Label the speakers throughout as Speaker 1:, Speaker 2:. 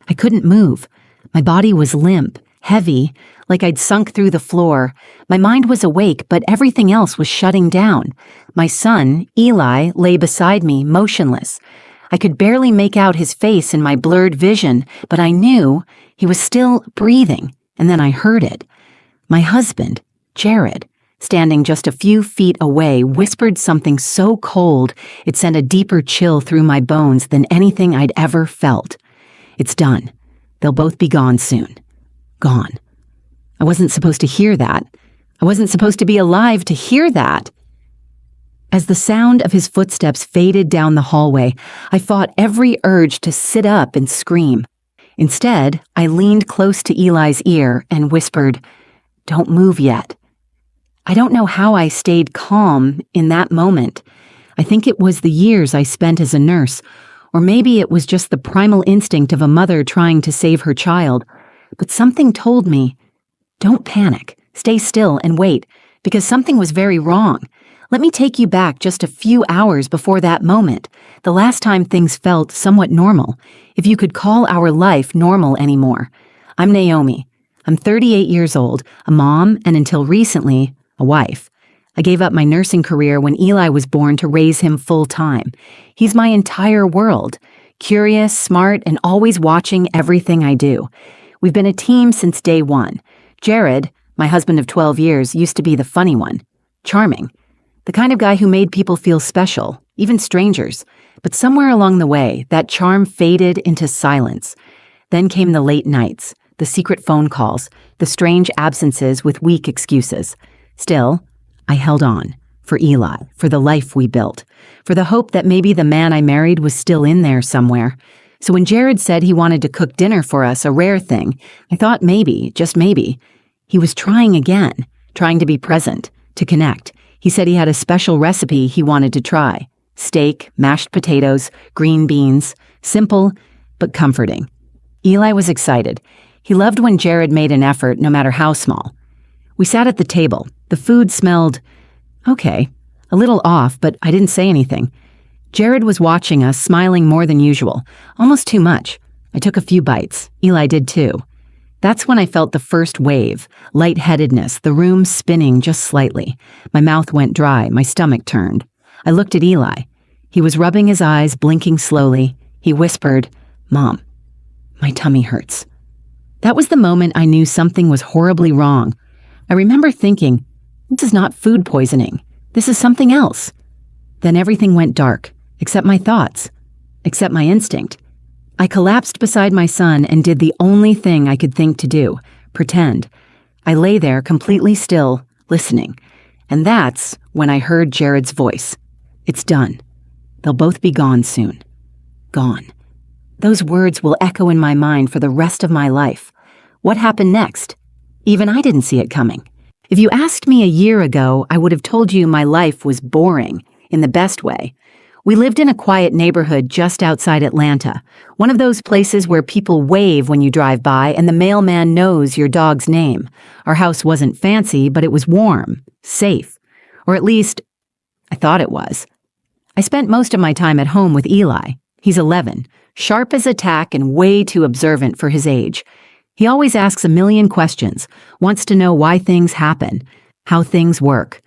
Speaker 1: I couldn't move. My body was limp, heavy, like I'd sunk through the floor. My mind was awake, but everything else was shutting down. My son, Eli, lay beside me, motionless. I could barely make out his face in my blurred vision, but I knew he was still breathing, and then I heard it. My husband, Jared, standing just a few feet away, whispered something so cold it sent a deeper chill through my bones than anything I'd ever felt. It's done. They'll both be gone soon. Gone. I wasn't supposed to hear that. I wasn't supposed to be alive to hear that. As the sound of his footsteps faded down the hallway, I fought every urge to sit up and scream. Instead, I leaned close to Eli's ear and whispered, "Don't move yet." I don't know how I stayed calm in that moment. I think it was the years I spent as a nurse, or maybe it was just the primal instinct of a mother trying to save her child. But something told me, don't panic, stay still and wait, because something was very wrong. Let me take you back just a few hours before that moment, the last time things felt somewhat normal, if you could call our life normal anymore. I'm Naomi. I'm 38 years old, a mom, and until recently, a wife. I gave up my nursing career when Eli was born to raise him full-time. He's my entire world, curious, smart, and always watching everything I do. We've been a team since day one. Jared, my husband of 12 years, used to be the funny one, charming, the kind of guy who made people feel special, even strangers. But somewhere along the way, that charm faded into silence. Then came the late nights, the secret phone calls, the strange absences with weak excuses. Still, I held on, for Eli, for the life we built, for the hope that maybe the man I married was still in there somewhere. So when Jared said he wanted to cook dinner for us, a rare thing, I thought maybe, just maybe, he was trying again, trying to be present, to connect. He said he had a special recipe he wanted to try. Steak, mashed potatoes, green beans, simple but comforting. Eli was excited. He loved when Jared made an effort, no matter how small. We sat at the table. The food smelled, okay, a little off, but I didn't say anything. Jared was watching us, smiling more than usual, almost too much. I took a few bites. Eli did too. That's when I felt the first wave, lightheadedness, the room spinning just slightly. My mouth went dry, my stomach turned. I looked at Eli. He was rubbing his eyes, blinking slowly. He whispered, "Mom, my tummy hurts." That was the moment I knew something was horribly wrong. I remember thinking, this is not food poisoning. This is something else. Then everything went dark, except my thoughts, except my instinct. I collapsed beside my son and did the only thing I could think to do, pretend. I lay there completely still, listening. And that's when I heard Jared's voice. It's done. They'll both be gone soon. Gone. Those words will echo in my mind for the rest of my life. What happened next? Even I didn't see it coming. If you asked me a year ago, I would have told you my life was boring, in the best way. We lived in a quiet neighborhood just outside Atlanta, one of those places where people wave when you drive by and the mailman knows your dog's name. Our house wasn't fancy, but it was warm, safe. Or at least, I thought it was. I spent most of my time at home with Eli. He's 11, sharp as a tack and way too observant for his age. He always asks a million questions, wants to know why things happen, how things work.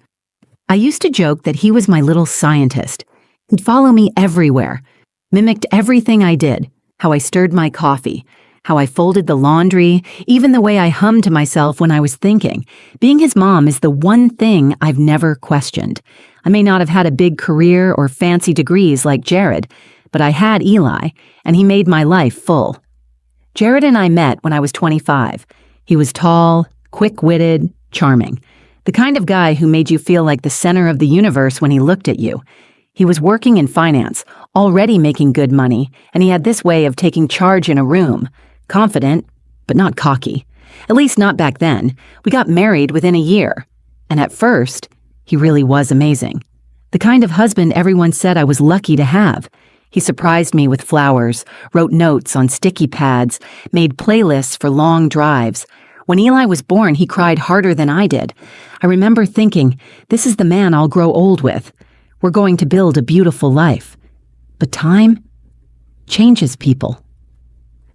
Speaker 1: I used to joke that he was my little scientist. He'd follow me everywhere, mimicked everything I did, how I stirred my coffee, how I folded the laundry, even the way I hummed to myself when I was thinking. Being his mom is the one thing I've never questioned. I may not have had a big career or fancy degrees like Jared, but I had Eli, and he made my life full. Jared and I met when I was 25. He was tall, quick-witted, charming. The kind of guy who made you feel like the center of the universe when he looked at you. He was working in finance, already making good money, and he had this way of taking charge in a room. Confident, but not cocky. At least not back then. We got married within a year. And at first, he really was amazing. The kind of husband everyone said I was lucky to have. He surprised me with flowers, wrote notes on sticky pads, made playlists for long drives. When Eli was born, he cried harder than I did. I remember thinking, this is the man I'll grow old with. We're going to build a beautiful life. But time changes people.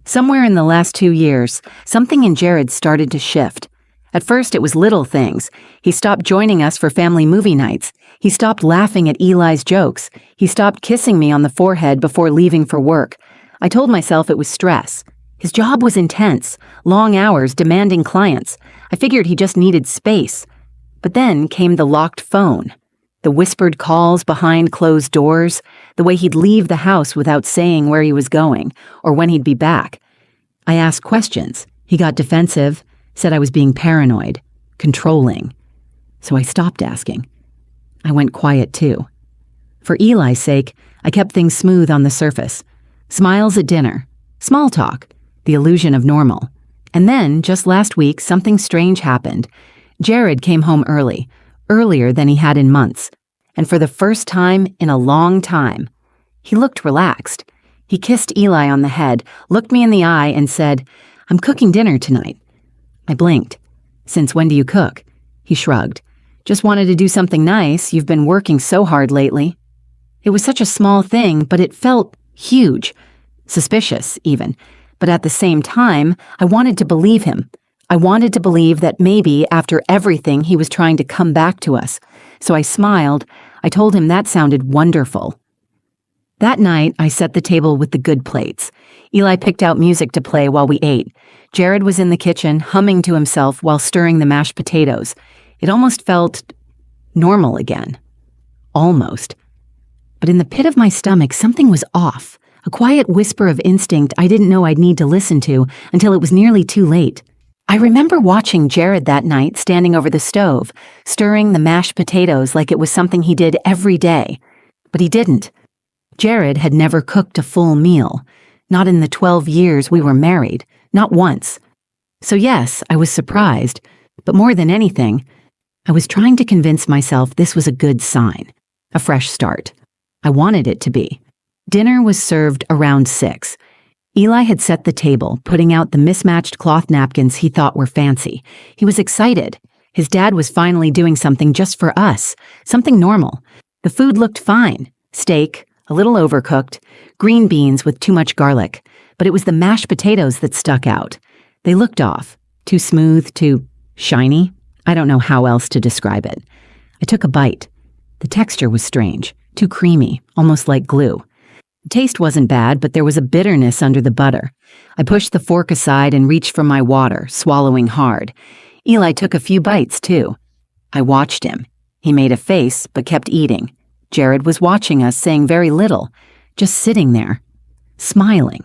Speaker 1: Somewhere in the last 2 years, something in Jared started to shift. At first, it was little things. He stopped joining us for family movie nights. He stopped laughing at Eli's jokes. He stopped kissing me on the forehead before leaving for work. I told myself it was stress. His job was intense, long hours, demanding clients. I figured he just needed space. But then came the locked phone. The whispered calls behind closed doors, the way he'd leave the house without saying where he was going or when he'd be back. I asked questions. He got defensive, said I was being paranoid, controlling. So I stopped asking. I went quiet too. For Eli's sake, I kept things smooth on the surface. Smiles at dinner, small talk, the illusion of normal. And then, just last week, something strange happened. Jared came home early, earlier than he had in months, and for the first time in a long time. He looked relaxed. He kissed Eli on the head, looked me in the eye, and said, "I'm cooking dinner tonight." I blinked. "Since when do you cook?" He shrugged. "Just wanted to do something nice. You've been working so hard lately." It was such a small thing, but it felt huge. Suspicious, even. But at the same time, I wanted to believe him. I wanted to believe that maybe, after everything, he was trying to come back to us. So I smiled. I told him that sounded wonderful. That night, I set the table with the good plates. Eli picked out music to play while we ate. Jared was in the kitchen, humming to himself while stirring the mashed potatoes. It almost felt normal again. Almost. But in the pit of my stomach, something was off. A quiet whisper of instinct I didn't know I'd need to listen to until it was nearly too late. I remember watching Jared that night standing over the stove, stirring the mashed potatoes like it was something he did every day. But he didn't. Jared had never cooked a full meal. Not in the 12 years we were married. Not once. So yes, I was surprised. But more than anything, I was trying to convince myself this was a good sign. A fresh start. I wanted it to be. Dinner was served around 6. Eli had set the table, putting out the mismatched cloth napkins he thought were fancy. He was excited. His dad was finally doing something just for us, something normal. The food looked fine. Steak, a little overcooked, green beans with too much garlic. But it was the mashed potatoes that stuck out. They looked off. Too smooth, too shiny. I don't know how else to describe it. I took a bite. The texture was strange, too creamy, almost like glue. The taste wasn't bad, but there was a bitterness under the butter. I pushed the fork aside and reached for my water, swallowing hard. Eli took a few bites, too. I watched him. He made a face, but kept eating. Jared was watching us, saying very little, just sitting there, smiling.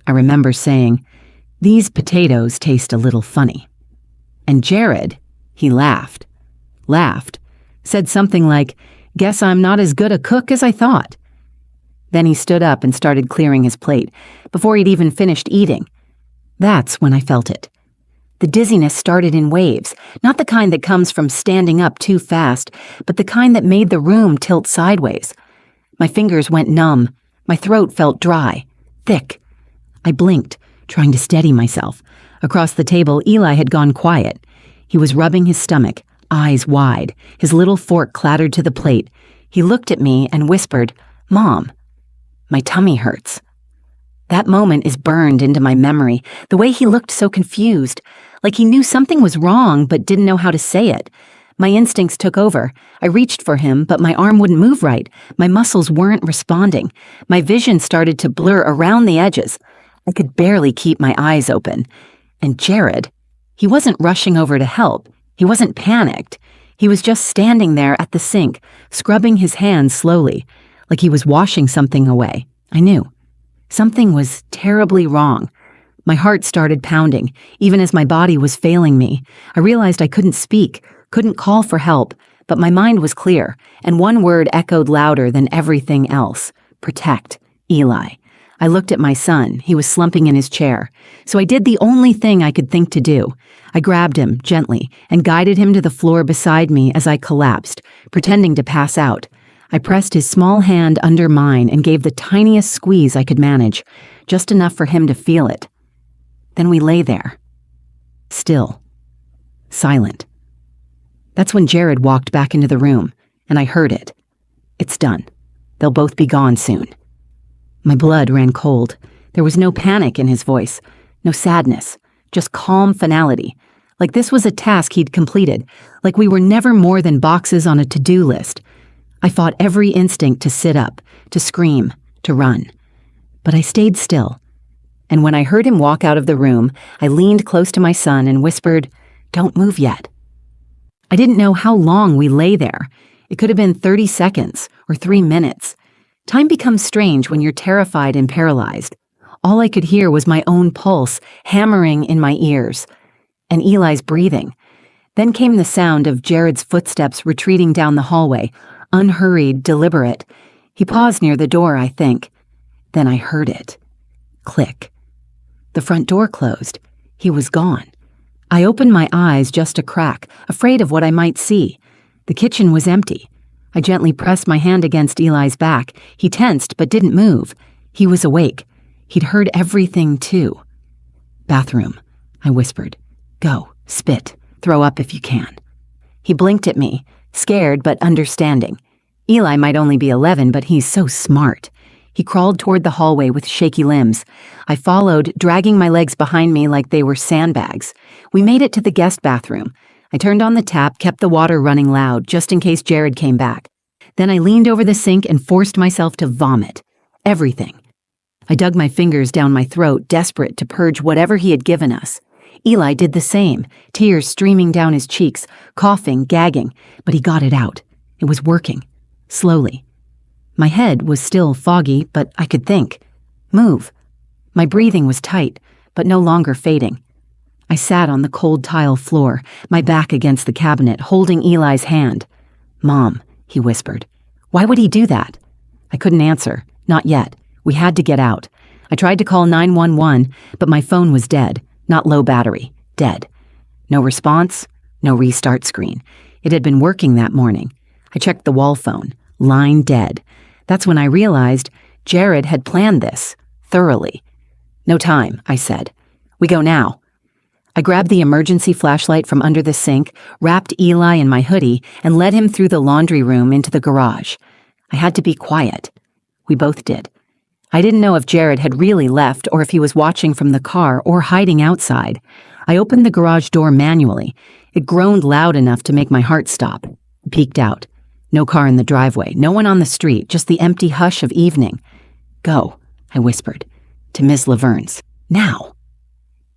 Speaker 1: I remember saying, "These potatoes taste a little funny." And Jared, he laughed, said something like, "Guess I'm not as good a cook as I thought." Then he stood up and started clearing his plate, before he'd even finished eating. That's when I felt it. The dizziness started in waves, not the kind that comes from standing up too fast, but the kind that made the room tilt sideways. My fingers went numb. My throat felt dry, thick. I blinked, trying to steady myself. Across the table, Eli had gone quiet. He was rubbing his stomach, eyes wide. His little fork clattered to the plate. He looked at me and whispered, "Mom, my tummy hurts." That moment is burned into my memory, the way he looked so confused, like he knew something was wrong but didn't know how to say it. My instincts took over. I reached for him, but my arm wouldn't move right. My muscles weren't responding. My vision started to blur around the edges. I could barely keep my eyes open. And Jared, he wasn't rushing over to help. He wasn't panicked. He was just standing there at the sink, scrubbing his hands slowly, like he was washing something away. I knew. Something was terribly wrong. My heart started pounding, even as my body was failing me. I realized I couldn't speak, couldn't call for help, but my mind was clear, and one word echoed louder than everything else. Protect Eli. I looked at my son. He was slumping in his chair. So I did the only thing I could think to do. I grabbed him gently and guided him to the floor beside me as I collapsed, pretending to pass out. I pressed his small hand under mine and gave the tiniest squeeze I could manage, just enough for him to feel it. Then we lay there, still, silent. That's when Jared walked back into the room, and I heard it. It's done. They'll both be gone soon. My blood ran cold. There was no panic in his voice, no sadness, just calm finality. Like this was a task he'd completed, like we were never more than boxes on a to-do list. I fought every instinct to sit up, to scream, to run. But I stayed still. And when I heard him walk out of the room, I leaned close to my son and whispered, "Don't move yet." I didn't know how long we lay there. It could have been 30 seconds or 3 minutes. Time becomes strange when you're terrified and paralyzed. All I could hear was my own pulse hammering in my ears, and Eli's breathing. Then came the sound of Jared's footsteps retreating down the hallway, unhurried, deliberate. He paused near the door, I think. Then I heard it. Click. The front door closed. He was gone. I opened my eyes just a crack, afraid of what I might see. The kitchen was empty. I gently pressed my hand against Eli's back. He tensed but didn't move. He was awake. He'd heard everything too. "Bathroom," I whispered. "Go, spit, throw up if you can." He blinked at me, scared but understanding. Eli might only be 11, but he's so smart. He crawled toward the hallway with shaky limbs. I followed, dragging my legs behind me like they were sandbags. We made it to the guest bathroom. I turned on the tap, kept the water running loud, just in case Jared came back. Then I leaned over the sink and forced myself to vomit. Everything. I dug my fingers down my throat, desperate to purge whatever he had given us. Eli did the same, tears streaming down his cheeks, coughing, gagging, but he got it out. It was working. Slowly. My head was still foggy, but I could think. Move. My breathing was tight, but no longer fading. I sat on the cold tile floor, my back against the cabinet, holding Eli's hand. "Mom," he whispered. "Why would he do that?" I couldn't answer. Not yet. We had to get out. I tried to call 911, but my phone was dead. Not low battery. Dead. No response. No restart screen. It had been working that morning. I checked the wall phone. Line dead. That's when I realized Jared had planned this, thoroughly. "No time," I said. "We go now." I grabbed the emergency flashlight from under the sink, wrapped Eli in my hoodie, and led him through the laundry room into the garage. I had to be quiet. We both did. I didn't know if Jared had really left or if he was watching from the car or hiding outside. I opened the garage door manually. It groaned loud enough to make my heart stop. I peeked out. No car in the driveway, no one on the street, just the empty hush of evening. "Go," I whispered, "to Miss Laverne's. Now."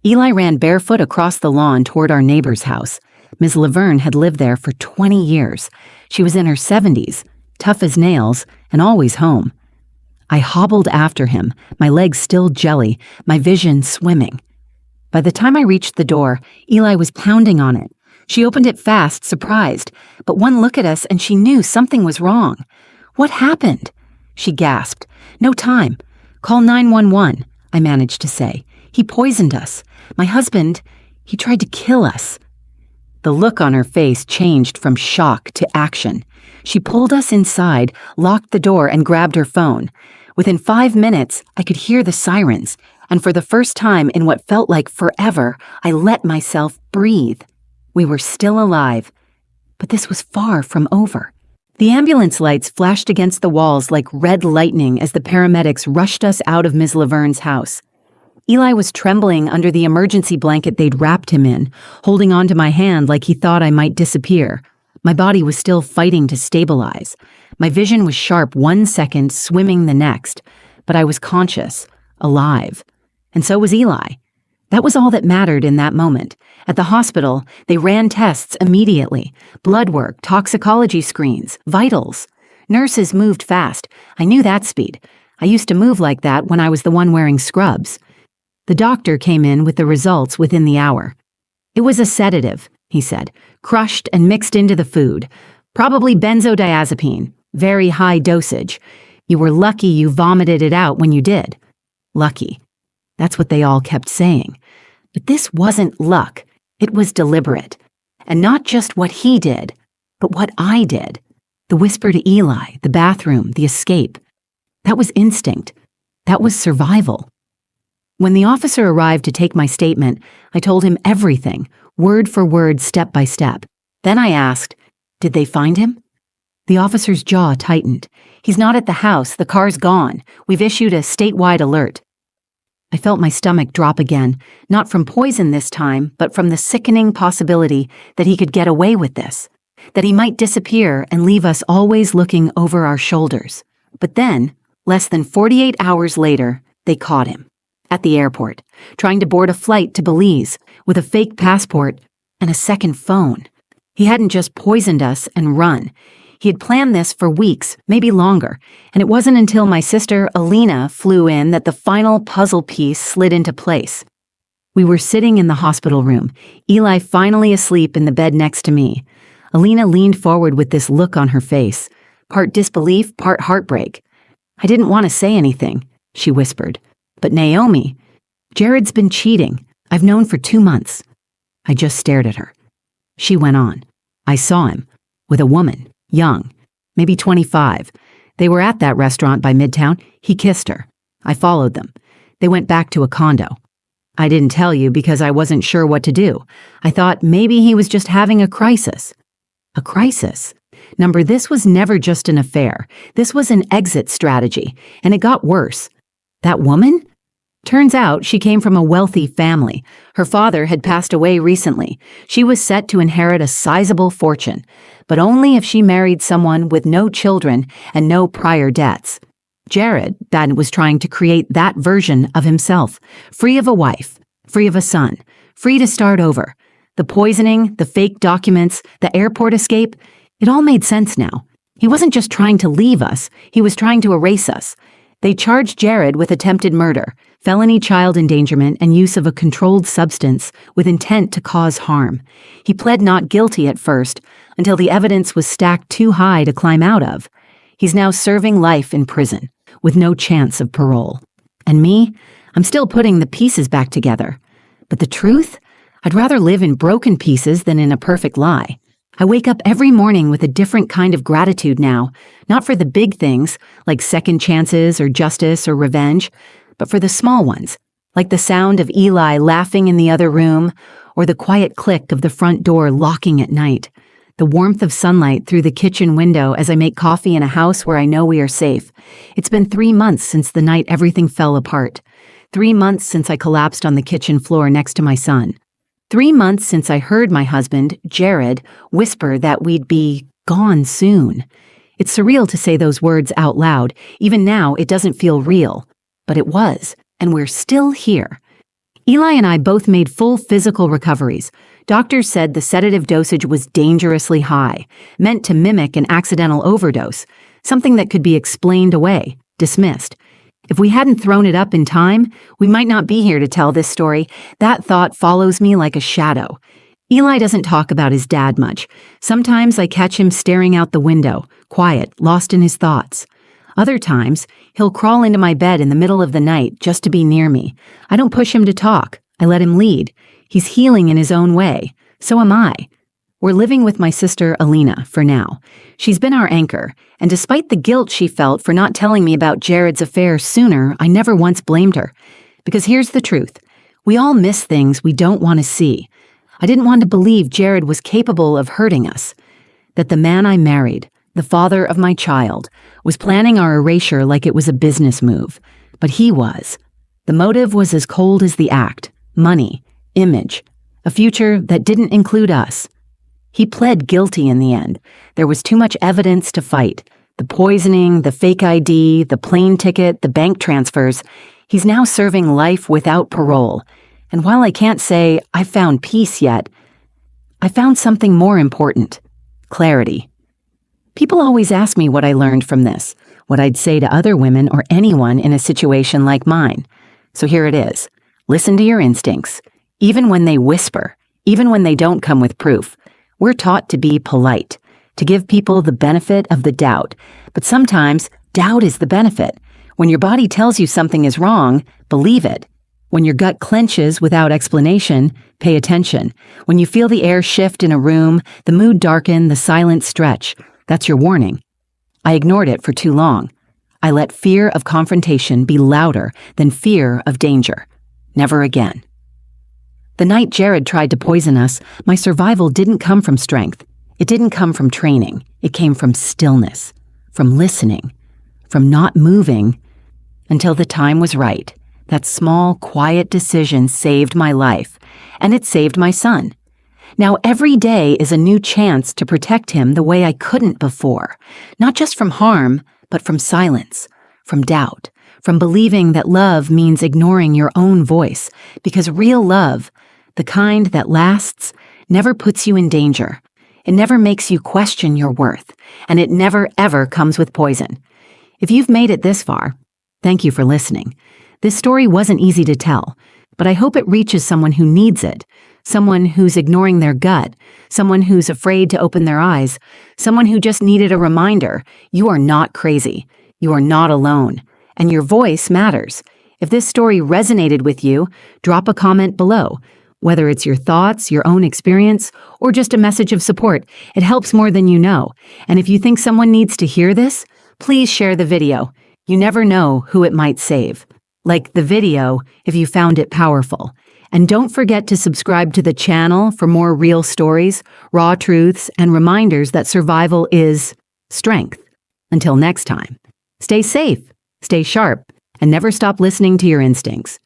Speaker 1: Eli ran barefoot across the lawn toward our neighbor's house. Ms. Laverne had lived there for 20 years. She was in her 70s, tough as nails, and always home. I hobbled after him, my legs still jelly, my vision swimming. By the time I reached the door, Eli was pounding on it. She opened it fast, surprised, but one look at us and she knew something was wrong. "What happened?" She gasped. "No time. Call 911, I managed to say. "He poisoned us. My husband, he tried to kill us." The look on her face changed from shock to action. She pulled us inside, locked the door, and grabbed her phone. Within 5 minutes, I could hear the sirens, and for the first time in what felt like forever, I let myself breathe. We were still alive, but this was far from over. The ambulance lights flashed against the walls like red lightning as the paramedics rushed us out of Ms. Laverne's house. Eli was trembling under the emergency blanket they'd wrapped him in, holding onto my hand like he thought I might disappear. My body was still fighting to stabilize. My vision was sharp 1 second, swimming the next, but I was conscious, alive. And so was Eli. That was all that mattered in that moment. At the hospital, they ran tests immediately. Blood work, toxicology screens, vitals. Nurses moved fast. I knew that speed. I used to move like that when I was the one wearing scrubs. The doctor came in with the results within the hour. "It was a sedative," he said, "crushed and mixed into the food. Probably benzodiazepine. Very high dosage. You were lucky you vomited it out when you did." Lucky. That's what they all kept saying. But this wasn't luck. It was deliberate. And not just what he did, but what I did. The whisper to Eli, the bathroom, the escape. That was instinct. That was survival. When the officer arrived to take my statement, I told him everything, word for word, step by step. Then I asked, "Did they find him?" The officer's jaw tightened. "He's not at the house. The car's gone. We've issued a statewide alert." I felt my stomach drop again, not from poison this time, but from the sickening possibility that he could get away with this, that he might disappear and leave us always looking over our shoulders. But then, less than 48 hours later, they caught him. At the airport, trying to board a flight to Belize with a fake passport and a second phone. He hadn't just poisoned us and run. He had planned this for weeks, maybe longer, and it wasn't until my sister Alina flew in that the final puzzle piece slid into place. We were sitting in the hospital room, Eli finally asleep in the bed next to me. Alina leaned forward with this look on her face, part disbelief, part heartbreak. "I didn't want to say anything," she whispered. "But Naomi, Jared's been cheating. I've known for 2 months." I just stared at her. She went on. "I saw him, with a woman, young, maybe 25. They were at that restaurant by Midtown. He kissed her. I followed them. They went back to a condo. I didn't tell you because I wasn't sure what to do. I thought maybe he was just having a crisis." A crisis? Number, this was never just an affair. This was an exit strategy, and it got worse. That woman? Turns out she came from a wealthy family. Her father had passed away recently. She was set to inherit a sizable fortune, but only if she married someone with no children and no prior debts. Jared then was trying to create that version of himself, free of a wife, free of a son, free to start over. The poisoning, the fake documents, the airport escape, it all made sense now. He wasn't just trying to leave us, he was trying to erase us. They charged Jared with attempted murder, felony child endangerment, and use of a controlled substance with intent to cause harm. He pled not guilty at first, until the evidence was stacked too high to climb out of. He's now serving life in prison, with no chance of parole. And me? I'm still putting the pieces back together. But the truth? I'd rather live in broken pieces than in a perfect lie. I wake up every morning with a different kind of gratitude now, not for the big things, like second chances or justice or revenge, but for the small ones, like the sound of Eli laughing in the other room, or the quiet click of the front door locking at night, the warmth of sunlight through the kitchen window as I make coffee in a house where I know we are safe. It's been 3 months since the night everything fell apart. 3 months since I collapsed on the kitchen floor next to my son. 3 months since I heard my husband, Jared, whisper that we'd be gone soon. It's surreal to say those words out loud. Even now, it doesn't feel real. But it was, and we're still here. Eli and I both made full physical recoveries. Doctors said the sedative dosage was dangerously high, meant to mimic an accidental overdose, something that could be explained away, dismissed. If we hadn't thrown it up in time, we might not be here to tell this story. That thought follows me like a shadow. Eli doesn't talk about his dad much. Sometimes I catch him staring out the window, quiet, lost in his thoughts. Other times, he'll crawl into my bed in the middle of the night just to be near me. I don't push him to talk. I let him lead. He's healing in his own way. So am I. We're living with my sister Alina for now. She's been our anchor, and despite the guilt she felt for not telling me about Jared's affair sooner, I never once blamed her. Because here's the truth. We all miss things we don't want to see. I didn't want to believe Jared was capable of hurting us. That the man I married, the father of my child, was planning our erasure like it was a business move. But he was. The motive was as cold as the act. Money, image, a future that didn't include us. He pled guilty in the end. There was too much evidence to fight. The poisoning, the fake ID, the plane ticket, the bank transfers. He's now serving life without parole. And while I can't say I found peace yet, I found something more important. Clarity. People always ask me what I learned from this, what I'd say to other women or anyone in a situation like mine. So here it is. Listen to your instincts, even when they whisper, even when they don't come with proof. We're taught to be polite, to give people the benefit of the doubt. But sometimes, doubt is the benefit. When your body tells you something is wrong, believe it. When your gut clenches without explanation, pay attention. When you feel the air shift in a room, the mood darken, the silence stretch, that's your warning. I ignored it for too long. I let fear of confrontation be louder than fear of danger. Never again. The night Jared tried to poison us, my survival didn't come from strength. It didn't come from training. It came from stillness, from listening, from not moving until the time was right. That small, quiet decision saved my life, and it saved my son. Now every day is a new chance to protect him the way I couldn't before, not just from harm, but from silence, from doubt, from believing that love means ignoring your own voice, because real love, the kind that lasts, never puts you in danger. It never makes you question your worth, and it never ever comes with poison. If you've made it this far, thank you for listening. This story wasn't easy to tell, but I hope it reaches someone who needs it, someone who's ignoring their gut, someone who's afraid to open their eyes, someone who just needed a reminder, you are not crazy, you are not alone, and your voice matters. If this story resonated with you, drop a comment below. Whether it's your thoughts, your own experience, or just a message of support, it helps more than you know. And if you think someone needs to hear this, please share the video. You never know who it might save. Like the video if you found it powerful. And don't forget to subscribe to the channel for more real stories, raw truths, and reminders that survival is strength. Until next time, stay safe, stay sharp, and never stop listening to your instincts.